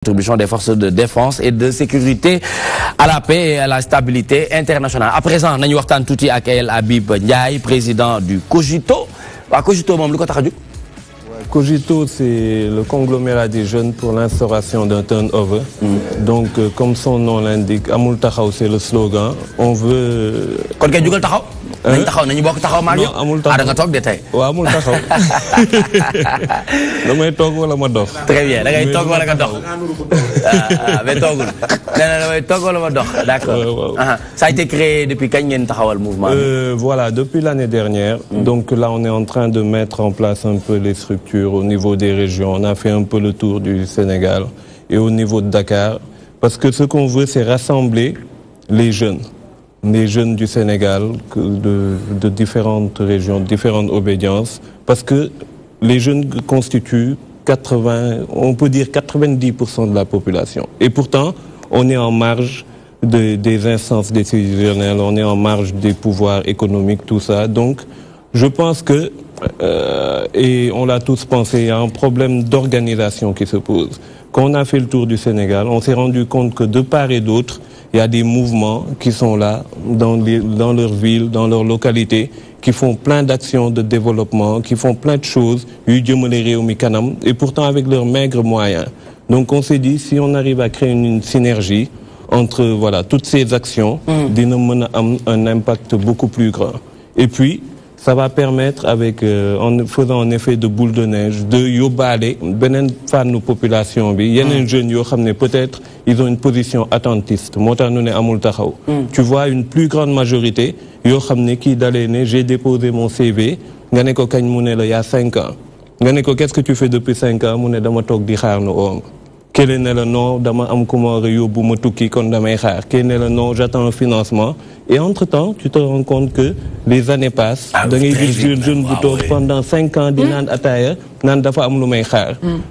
Contribution des forces de défense et de sécurité à la paix et à la stabilité internationale. À présent, nañu waxtaan tuuti ak El Habib Ndiaye, président du Cogito. Cogito moom lu ko tax a jóg. Cogito, c'est le conglomérat des jeunes pour l'instauration d'un turnover. Donc, comme son nom l'indique, Amul Taxaw, c'est le slogan. On veut... kon kay jugal taxaw. nañ taxaw nañu bokk taxaw maa ngi yow. Amul Taxaw da nga toog de tey. waaw Amul Taxaw. damay toog wala ma dox. Très bien, da ngay toog wala nga dox. mais toogul. nee na damay toog wala ma dox. D'accord. Ça a été créé depuis kañ ngeen taxawal mouvement bi? Voilà, depuis l'année dernière. Donc là, on est en train de mettre en place un peu les structures au niveau des régions. On a fait un peu le tour du Sénégal et au niveau de Dakar. Parce que ce qu'on veut, c'est rassembler les jeunes du Sénégal, de différentes régions, différentes obédiences, parce que les jeunes constituent 90% de la population. Et pourtant, on est en marge des instances décisionnelles, on est en marge des pouvoirs économiques, tout ça. Donc, je pense que, et on l'a tous pensé, il y a un problème d'organisation qui se pose. Quand on a fait le tour du Sénégal, on s'est rendu compte que de part et d'autre, il y a des mouvements qui sont là, dans leur ville, dans leur localité, qui font plein d'actions de développement, qui font plein de choses, et pourtant avec leurs maigres moyens. Donc on s'est dit, si on arrive à créer une synergie entre voilà, toutes ces actions, un impact beaucoup plus grand. Et puis, ça va permettre, en faisant un effet de boule de neige, de yobale, benen fan nos populations, il y a des jeunes qui peut-être ils ont une position attentiste. Tu vois une plus grande majorité, j'ai déposé mon CV, il y a 5 ans. Qu'est-ce que tu fais depuis 5 ans? Quel est le nom non, j'attends un financement. Et entre-temps, tu te rends compte que les années passent. Pendant 5 ans,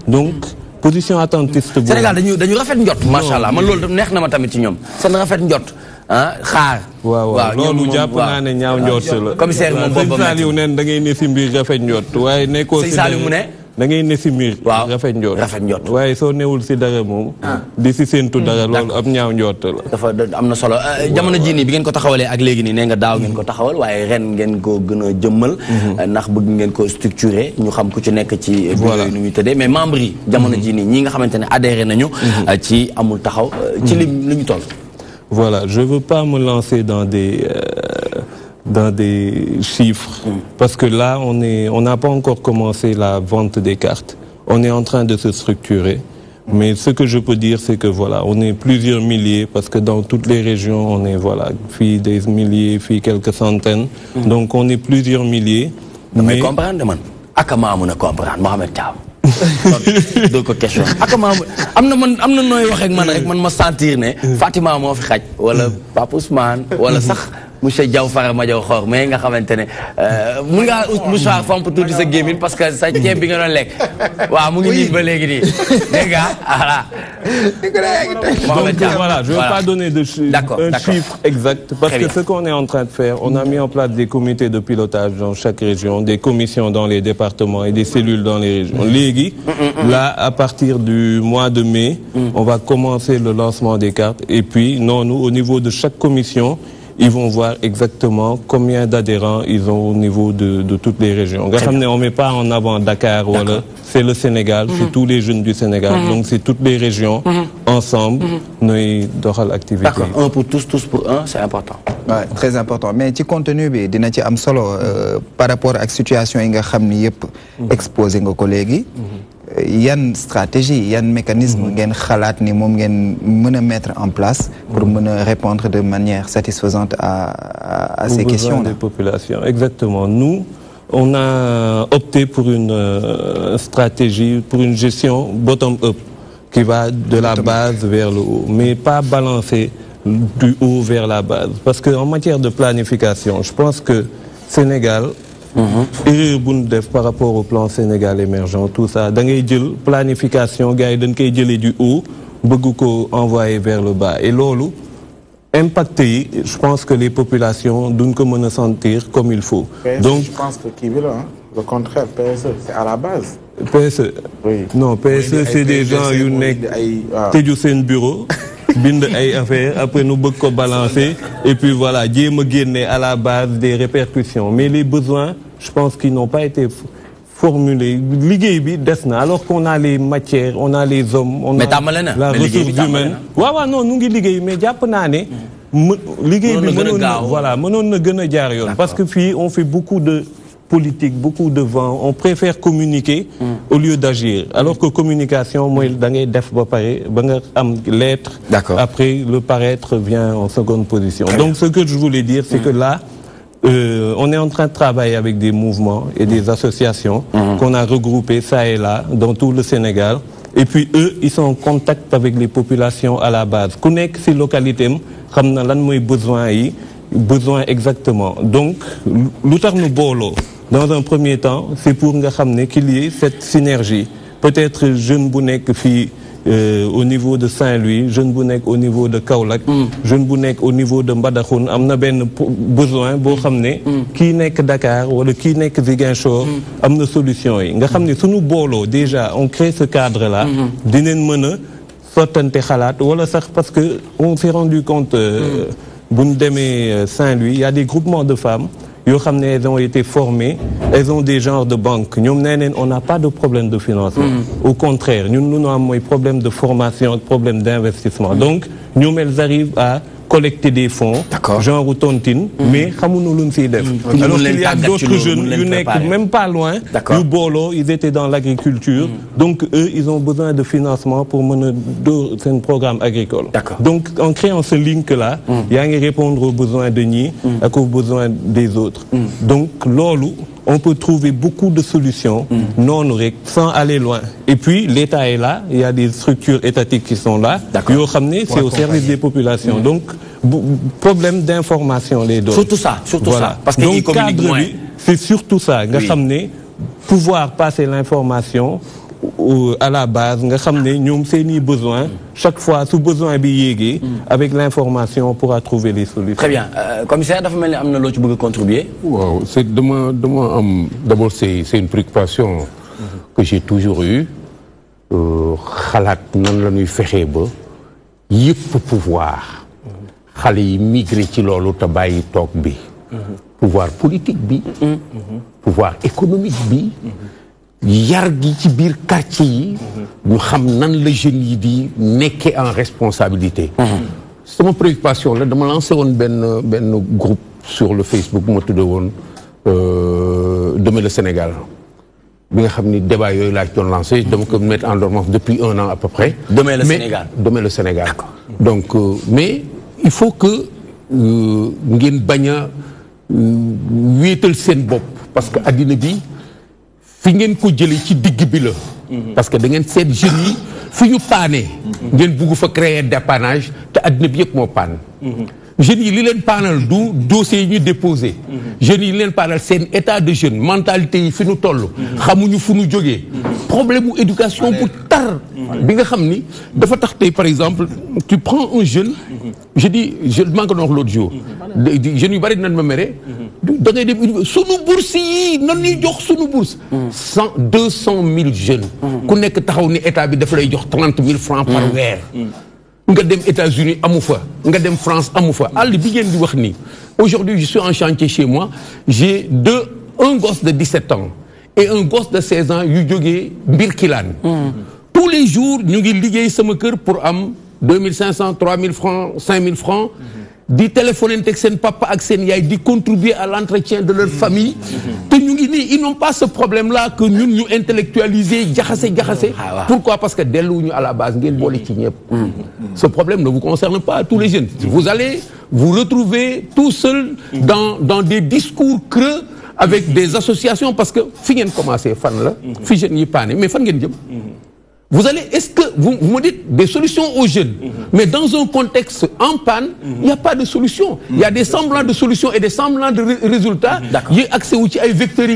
donc, position attentiste. Sénégal, dañu rafet njot, machallah. Man loolu neex na ma tamit ci ñoom. Sen rafet njot. Xaar. Waaw loolu jàpp naa ne ñaaw njot la. Commissaire moom boobu Sëñ Saliou neen da ngay ne si mbir rafet njot. Waaye nekkoo si Sëñ Saliou mu ne da ngay ne si mbir rafet njot waaye soo newul si dara moom di si séentu dara loolu ab ñaaw njot la dafa am na solo jamono jii nii bi ngeen ko taxawalee ak léegi nii nee nga daaw ngeen ko taxawal waaye ren ngeen ko gën a jëmmal ndax bëgg ngeen ko structuré ñu xam ku ci nekk ci bureau yi nu muy tëddee mais membres yi jamono jii nii ñi nga xamante ne adhéré nañu ci Amul Taxaw ci li ñu toll. Voilà, je veux pas me lancer dans des chiffres, parce que là, on n'a pas encore commencé la vente des cartes. On est en train de se structurer. Mais ce que je peux dire, c'est que voilà, on est plusieurs milliers, parce que dans toutes les régions, on est voilà, des milliers, quelques centaines. Donc on est plusieurs milliers. Mais comprendre, man. Akama amuna comprendre, Mohamed Thiam. Donc question amna noy wax ak man rek man ma sentir ne Fatima mo fi xaj wala Papa Ousmane wala sax monsieur Diaw Fara ma Diaw xor mais nga xamantene mu nga Moussa fomp tuuti sa gémine parce que sa ceeb bi nga doon lekk waaw mu ngi nii ba léegi nii dégg nga voilà. Donc voilà, je ne veux pas donner un chiffre exact parce que ce qu'on est en train de faire, on a mis en place des comités de pilotage dans chaque région, des commissions dans les départements et des cellules dans les régions. Là, à partir du mois de mai, on va commencer le lancement des cartes et puis nous, au niveau de chaque commission, ils vont voir exactement combien d'adhérents ils ont au niveau de toutes les régions. On ne met pas en avant Dakar, c'est le Sénégal, c'est tous les jeunes du Sénégal, donc c'est toutes les régions ensemble, nous avons l'activité. D'accord, un pour tous, tous pour un, c'est important. Ouais, très important. Mais tu contenu bi dina ci am solo par rapport à la situation yi nga xamni yépp exposé nga collègues yan stratégie yan mécanisme ngeen xalaat ni mom ngeen mëna mettre en place pour mëna répondre de manière satisfaisante à ces questions des populations. Exactement. Nous on a opté pour une stratégie, pour une gestion bottom-up qui va de la base vers le haut, mais pas balancer du haut vers la base. Parce qu'en matière de planification, je pense que Sénégal, par rapport au plan Sénégal émergent, tout ça, dans la planification, du haut, beaucoup envoyé vers le bas. Et lolo, impacté, je pense que les populations doivent se sentir comme il faut. Donc, je pense que le contraire, c'est à la base. PSE. Oui. Non, PSE c'est des gens yu nekk tëju seen bureau bind ay affaires après nous bëgg ko balancer et puis voilà jéem a génne à la base des répercussions mais les besoins je pense qu'ils n'ont pas été formulés liggéey bi des na alors qu'on a les matières on a les hommes on a la ressource humaine waaw non nu ngi liggéey mais jàpp naa ne liggéey bi mënoon na gën a jaar yoon parce que fii on fait beaucoup de politique, beaucoup de vent, on préfère communiquer au lieu d'agir. Alors que communication, moi, def ba pare, ba nga am lettre, après le paraître vient en seconde position. Donc ce que je voulais dire, c'est que là, on est en train de travailler avec des mouvements et des associations qu'on a regroupés ça et là dans tout le Sénégal. Et puis eux, ils sont en contact avec les populations à la base. Ku nekk ci localité am xam na lan mooy besoin exactement. Donc lu tax nu booloo dans un premier temps, c'est pour nga xam ne qu'il y ait cette synergie. Peut-être jeune bu nekk fii au niveau de Saint-Louis, jeune bu nekk au niveau de Kaolack, jeune bu nekk au niveau de Mbadakhoune am na benn besoin boo xam ne kii nekk Dakar wala kii nekk Ziguinchor am na solution yi nga xam ne suñu booloo déjà on crée ce cadre-là dinañ mën a sottante xalaat wala sax parce que on s'est rendu compte bu ñu demee Saint-Louis il y a des groupements de femmes yoo xam ne elles ont été formées elles ont des genres de banques ñoom nee neen on n'a pas de problème de financement au contraire ñun lu ñu am mooy problème de formation ak problème d'investissement donc ñoom elles arrivent à collecter des fonds genre tontine mais xamuñu luñ siy def alors qu'il y a d'autres jeunes yu nekk même pas loin yu booloo ils étaient dans l'agriculture donc eux ils ont besoin de financement pour mën a dóor seen programme agricole donc en créant ce link là yaa ngi répondre aux besoins de ñii ak aux besoins des autres donc loolu on peut trouver beaucoup de solutions non rek sans aller loin et puis l'État est là il y a des structures étatiques qui sont là yoo xam ne c'est au service des populations donc problème d'information les données surtout ça parce que donc cadre bi c'est surtout ça nga xam ne pouvoir passer l'information à la base nga xam ne ñoom seeni besoin chaque fois su besoin bi yéegee avec l'information on pourra trouver les solutions. Très bien commissaire dafa mel ni am na loo ci bëgg a contribuer. waaw c'est dama am d'abord c'est une préoccupation que j'ai toujours eue xalaat nan la ñuy fexee ba yëpp pouvoir xale yi migré ci loolu te bàyyi toog bi pouvoir politique bi pouvoir économique bi yar gi ci biir quartier yi ñu xam nan la jeunes yi di nekkee en responsabilité sama préoccupation la dama lancé woon benn groupe sur le Facebook bu ma tudde woon Demain le Sénégal bi nga xam ni débat yooyu laa ci doon lancé dama ko mettre en dormance depuis 1 an à peu près Demain le Sénégal Demain le Sénégal donc mais il faut que ngeen bañ a wéetal seen bopp parce que addina bi fi ngeen ko jëlee ci digg bi la parce que da ngeen seet jeunes yi fi ñu paanee ngeen bugg fa créer dépannage te addina bi yëpp moo paan jeunes yi li leen paanal du dossiers yi ñu déposé jeunes yi li leen paanal seen état de jeune mentalité yi fi ñu toll xamuñu fu ñu jógee problème mu éducation bu tar bi nga xam ni dafa tax tey par exemple tu prends un jeune je dis je maa ngi ko doon wax l'autre jour jeunes yu bari dinañ ma mere da ngay dem sunu bourse yi nan ñuy jox sunu bourse 200 000 jeunes ku nekk taxaw ni état bi dafa lay jox 30 000 francs par weer nga dem États-Unis amu fa nga dem France amu fa àll bi ngeen di wax nii aujourd'hui je suis en chantier chez moi j'ai un gosse de 17 ans et un gosse de 16 ans yu jógee Mbirkilaan tous les jours ñu ngi liggéey sama kër pour am 2500 3000 francs 5000 francs di téléphoner ak seen papa ak seen yaay di contribuer à l'entretien de leur famille te ñu ngi nii ils n'ont pas ce problème là que ñun ñu intellectualiser jaxase pourquoi parce que delluwuñu à la base ngeen boole ci ñëpp ce problème ne vous concerne pas tous les jeunes vous allez vous retrouver tout seul dans des discours creux avec des associations parce que fi ngeen commencé fan la fi jeunes yi paane mais fan ngeen jëm Vous allez, est-ce que vous me dites des solutions aux jeunes, mais dans un contexte en panne, il n'y a pas de solution. Il y a des semblants de solutions et des semblants de résultats. Il y a accès aux vecteurs,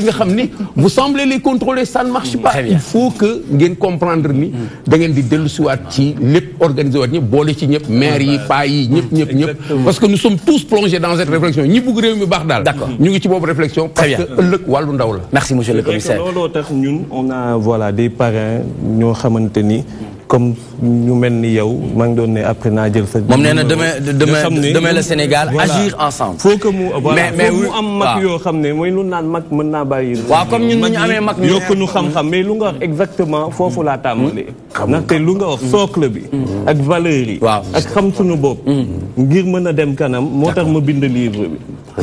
vous semblez les contrôler, ça ne marche pas. Il faut que vous compreniez ni da ngeen di dellu si waat ci lépp organisé waat ñëpp boole ci ñëpp maire yi paa yi ñëpp parce que nous sommes tous plongés dans cette réflexion ñi bëgg réew mi baax daal ñu ngi ci boobu réflexion parce que ëllëg wàllu ndaw la. Merci monsieur le commissaire. looloo tax ñun on a voilà des parrains ñoo xamante ni comme ñu mel ni yow maa ngi doon ne après naa jël sa. moom nee na demain le Sénégal agir ensemble. faut que mu voilà faut mu am mag yoo xam ne mooy lu naan mag mën naa bàyyi. waaw comme ñun ñu amee mag yokku nu xam-xam mais lu nga wax exactement foofu laa tàmbalee. ndaxte lu nga wax socle bi. ak valeurs yi. ak xam suñu bopp. ngir mën a dem kanam moo tax ma bind livre bi.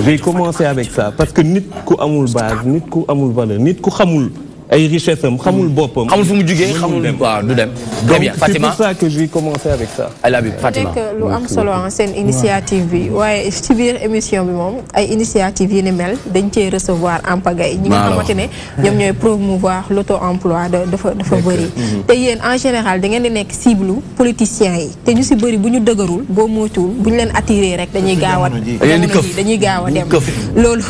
j'ai commencé avec ça parce que nit ku amul base nit ku amul valeur nit ku xamul. ay richesse am xamul boppam. xamul fu mu jugee xamul waaw du dem. très bien Fatima c'est pour ça que j'ai commencé avec ça. Fatima lu am solo seen initiative bi waaye ci biir émission bi moom ay initiative yi ni mel dañ cee recevoir en pagaille. ñi nga xamante ne ñoom ñooy promouvoir l'auto-emploi dafa bëri. te yéen en général da ngeen di nekk cible politiciens yi te ñu si bëri bu ñu dëgërul boo moytuwul bu ñu leen attiré rek dañuy gaaw a dem.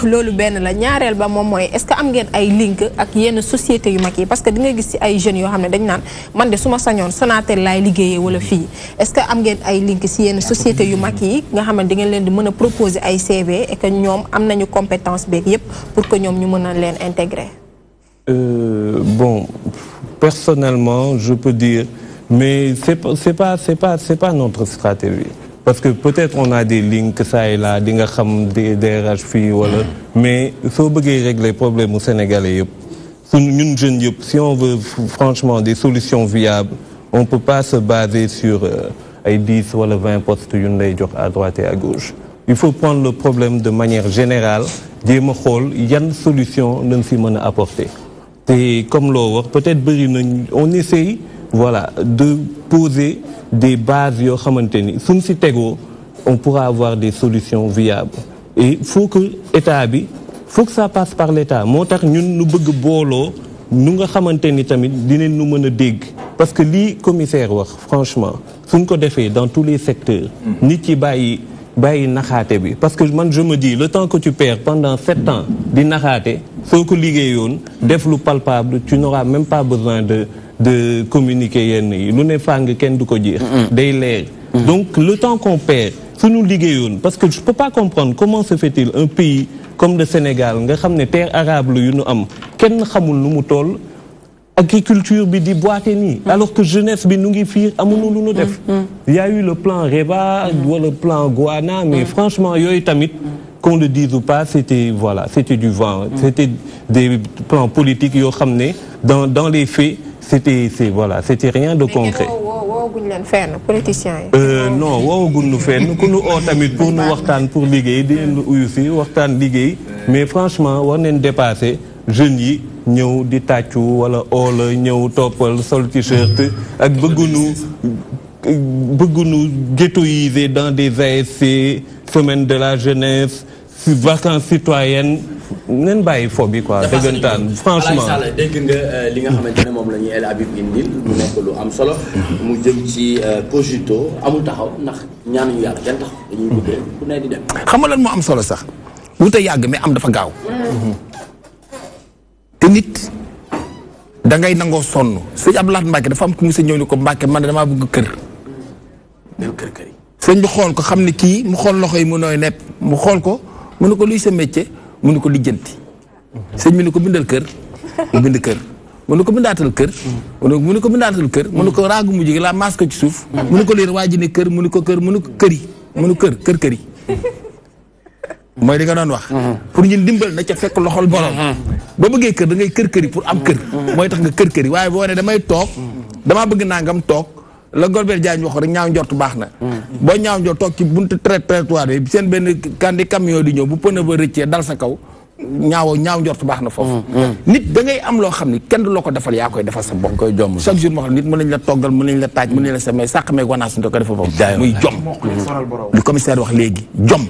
loolu benn la ñaareel ba moom mooy est-ce que am ngeen ay link ak yenn société yu mag yi parce que di nga gis ci ay jeunes yoo xam ne dañ naan man de su ma sañoon Sonatel laay liggéeyee wala fii est-ce que am ngeen ay link ci yenn société yu mag yi nga xam ne di ngeen leen di mën a proposer ay CV et que ñoom am nañu compétence beeg yépp pour que ñoom ñu mën a leen intégrer. Bon personnellement je peux dire mais c'est pas notre stratégie parce que peut-être on a des links ça et là di nga xam des DRH fii wala mais soo bëggee régler problème mu sénégalais yépp ñun jeunes yëpp si on veut franchement des solutions viables on peut pas se baser sur ay 10 wala 20 postes yu ñu lay jox à droite et à gauche il faut prendre le problème de manière générale jéem a xool yan solution lañ si mën a apporter te comme loo wax peut-être bëri nañ on essaye voilà de poser des bases yoo xamante ni suñ si tegoo on pourra avoir des solutions viables et il faut que état bi faut que ça passe par l'État moo tax ñun nu bëgg booloo nu nga xamante ni tamit dinañ nu mën a dégg parce que lii commissaire wax franchement suñ ko defee dans tous les secteurs nit yi bàyyi naxaate bi parce que man je me dis le temps que tu perds pendant 7 ans di naxaate soo ko liggéeyoon def lu palpable tu n'auras même pas besoin de communiquer yenn yi lu ne fàng kenn du ko jeex day leer donc le temps qu'on perd suñu liggéeyoon parce que je peux pas comprendre comment se fait-il un pays comme le Sénégal nga xam ne terre arable yu nu am kenn xamul nu mu toll agriculture bi di boite nii alors que jeunesse bi nu ngi fii amuñu lu nu def il y a eu le plan REVA wala le plan Guana mais franchement yooyu tamit qu'on le dise ou pas c'était du vent c'était des plans politiques yoo xam ne dans les faits c'était rien de concret wooguñ leen fenn politiciens yi. non wooguñ nu fenn ku nu oo tamit pour nu waxtaan pour liggéey di leen uyu si waxtaan liggéey mais franchement war nañ dépasser jeunes yi ñëw di tàccu wala oola ñëw toppal sol t-shirt ak bëggunu ghettoiser dans des ASC semaine de la jeunesse vacances citoyennes neen bàyyi fo bi quoi dëggantaan franchement dégg nga li nga xamante ne moom la ñuy El Habib indil mu nekk lu am solo mu jëm ci Cogito amul taxaw ndax ñaanuñu yàlla kenn taxaw dañuy bëgg rek ku ne di dem xam nga lan moo am solo sax wute yàgg mais am dafa gaaw te nit da ngay nangoo sonn sëñ Abdoulaye Mbacke dafa am ku mu sa ñëw ni ko Mbacke man damaa bëgg kër yi sëñ bi xool ko xam ne kii mu xool loxo yi mu nooy nepp mu xool ko mu ne ko luy sa métier mu ne ko lijjanti sëñ bi ne ko bindal kër mu bind kër mu ne ko bindaatal kër mu ne ko bindaatal kër mu ne ko raagu mujj gi la maas ko ci suuf mu ne ko liir waa ji ne kër mu ne ko kër mu ne ko kër yi mu ne kër yi mooy li nga doon wax pour ñu dimbal na ca fekk loxol borom ba bëggee kër da ngay kër yi pour am kër mooy tax nga kër yi waaye boo ne damay toog damaa bëgg nangam toog la Golbert Diagne wax rek ñaaw njort baax na boo ñaaw njort toog ci buntu trottoir bi seen benn kandi camion di ñëw bu pneu ba rëccee dal sa kaw ñaaw njort baax na foofu nit da ngay am loo xam ni kenn du la ko defal yaa koy defal sa bopp koy jom chaque jour moo xam nit mën nañ la toggal mën nañ la taaj mën nañ la samay sàq meeg wanaas ko defal foofu muy jom lu commissaire wax léegi jom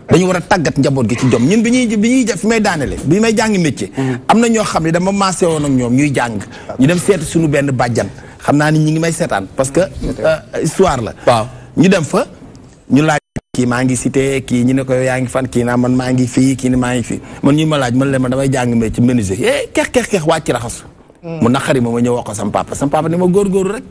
dañu war a tàggat njaboot gi ci jom ñun bi ñuy fi may daanele bi may jàngi métier am na ñoo xam ne dama maasé woon ak ñoom ñuy jàng ñu dem seeti suñu benn bàjjan xam naa ni ñi ngi may seetaan parce que histoire la. waaw ñu dem fa ñu laaj kii maa ngi cité kii ñu ne ko yaa ngi fan kii naa man maa ngi fii kii ni maa ngi fii man ñu ma laaj man leen ma damay jàng mais ci menuisier keex wàcc ci raxasu mu naqari ma ñëw wax ko sama papa ni ma góorgóorlu rek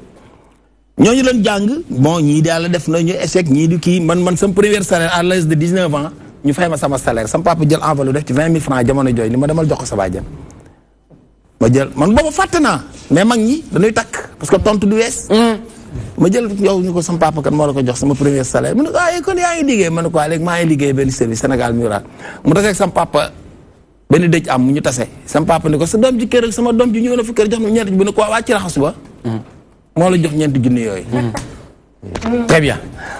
ñooñu leen jàng bon ñii daal def na ñu échec ñii di kii man sama premier salaire à l'âge de 19 ans ñu fay ma sama salaire sama papa jël enveloppe def ci 20 000 francs jamono jooy ni ma demal jox ko sa bàjjen ma jël man booba fàtte naa mais mag ñi dañuy takk parce que tontu du wees ma jël yow ñu ko sama papa kan moo la ko jox sama premier salaire mu ne ko kon yaa ngi liggéey ma ne ko léegi maa ngi liggéey benn service Sénégal Muraat mu taseeg sama papa benn dëj am mu ñu tase sama papa ni ko sa doom ji kër ak sama doom ji ñëw na fi kër jox na ñeenti bu ne ko waa ci raxasu ba moo la jox ñeenti junni yooyu très bien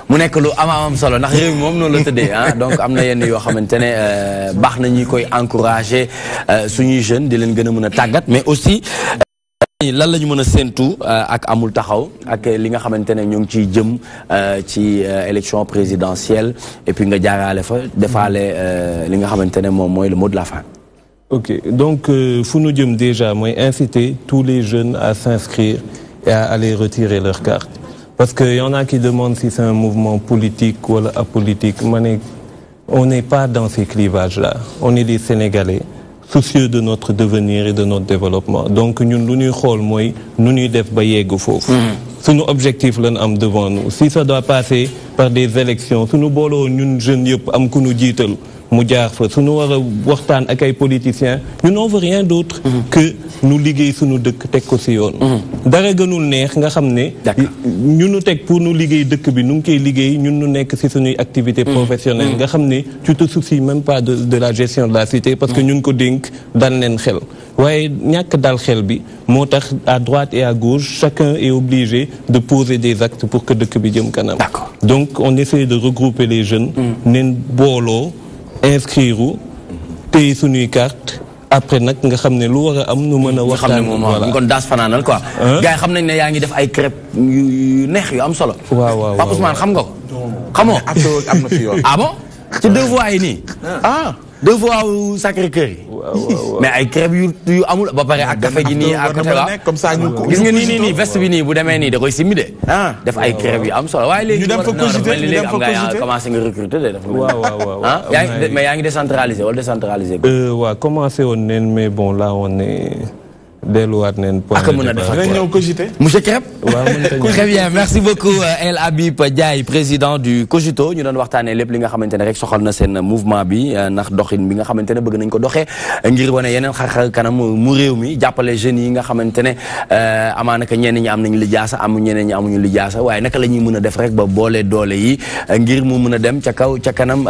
mu nekk lu am solo ndax réew mi moom noonu la tëddee ah donc am na yenn yoo xamante ne baax na ñi koy encourager suñuy jeunes di leen gën a mën a tàggat mais aussi lan la ñu mën a séentu ak amul taxaw ak li nga xamante ne ñu ngi ciy jëm ci élection présidentielle et puis nga jaaraale fa defaale li nga xamante ne moom mooy le mot de la fin. Ok donc fu nu jëm déjà mooy inciter tous les jeunes à s'inscrire et à aller retirer leur carte. Parce qu'il y en a qui demandent si c'est un mouvement politique ou apolitique. On n'est pas dans ces clivages-là. On est des Sénégalais, soucieux de notre devenir et de notre développement. Donc, nous nous def ba yegg fofu. C'est notre objectif là devant nous. Si ça doit passer par des élections, si nous bolo ñun jeunes yépp am ku ñu jiital mu jaar fa suñu war a waxtaan ak ay politiciens ñu n'en veut rien d'autre que nous liggéey suñu dëkk teg ko ci yoon dara gënul neex nga xam ne ñu nu teg pour nu liggéey dëkk bi nu ngi koy liggéey ñun nu nekk ci suñuy activité professionnelle nga xam ne tu te soucies même pas de la gestion de la cité parce que ñun ko dénk dal leen xel waaye ñàkk dal xel bi moo tax à droite et à gauche chacun est obligé de poser des actes pour que dëkk bi jëm kanam donc on essaie de regrouper les jeunes neen booloo inscrire téye suñuy carte après nag nga xam ne lu war a am nu mën a waxtaan voilà kon daas fanaanal quoi gars yi xam nañ ne yaa ngi def ay crêpes yu neex yu am solo waaw Pape Ousmane xam nga ko xamoo am na fi yoon ah bon ci deux voies yi nii deux voies wu Sacré-Cœur yi mais ay crêpes yu amul ba pare ak café gi nii à côté wa comme ça ñu gis nga nii veste bi nii bu demee nii da koy simmi de def ay crêpes yu am solo waaye léegi ñu dem fa cogiter léegi am nga commencé nga recruter de dafa waaw mais yaa ngi décentralisé wala décentralisé waaw commencé woon neen mais bon là on est delluwaat neen point ak mën a def dinañ ñëw cogiter monsieur Crêpe très bien merci beaucoup El Habib Ndiaye président du Cogito ñu doon waxtaanee lépp li nga xamante ne rek soxal na seen mouvement bi ndax doxin bi nga xamante ne bëgg nañ ko doxee ngir wane yeneen xar-xar kanam mu réew mi jàppale jeunes yi nga xamante ne amaana que ñenn ñi am nañu lijaasa ñeneen ñi amuñu lijaasa waaye naka la ñuy mën a def rek ba boole doole yi ngir mu mën a dem ca kaw ca kanam